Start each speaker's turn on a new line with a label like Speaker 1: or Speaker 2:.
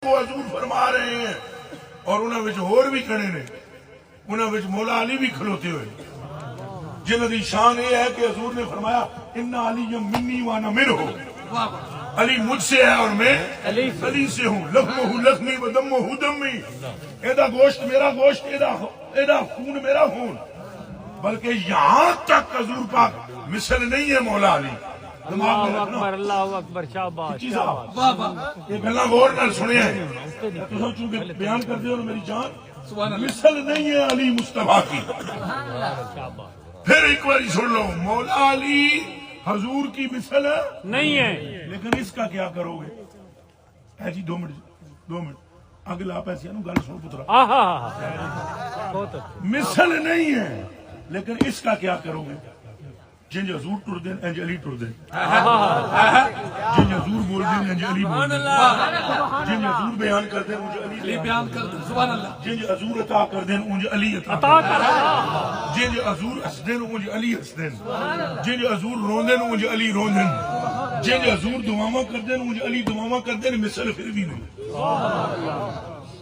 Speaker 1: وہ حضور فرما رہے ہیں اور انہاں وچ ہور بھی کھڑے نے، انہاں وچ مولا علی بھی کھلوتے ہوئے، جنہاں دی شان یہ ہے کہ حضور نے فرمایا ان علی منی وانا منہ، علی مجھ سے ہے اور میں علی سے ہوں، لحمہ لحمی و دمہ دمی، ایدہ گوشت میرا گوشت، ایدہ خون میرا خون، بلکہ یہاں تک حضور پاک مثل نہیں ہے مولا علی۔
Speaker 2: اللہ اکبر، اللہ اکبر، شاباش شاباش۔
Speaker 1: یہ گلاں غور نال سنیا ہے، تو سوچوں کہ بیان کر دے اور میری جان مثل نہیں ہے علی مصطفیٰ کی۔ پھر ایک بار سن لو، مولا علی حضور کی مثل
Speaker 2: نہیں ہے،
Speaker 1: لیکن اس کا کیا کرو گے؟ اے جی 2 منٹ اگلا پیسے نو گل سن پترا،
Speaker 2: بہت
Speaker 1: مثل نہیں ہے لیکن اس کا کیا کرو گے؟ جنج حضور ٹر دین انج علی ٹر دین، جنج حضور بول دین انج علی بول دین، جنج حضور بیان کر دین انج علی بیان کر دین، سبحان اللہ، جنج حضور عطا کر دین انج علی عطا کر دین، جنج حضور ہس دین انج علی ہس دین، جنج حضور رون دین انج علی رون دین، جنج حضور دعاواں کر دین انج علی دعاواں کر دین، مثل پھر بھی نہیں۔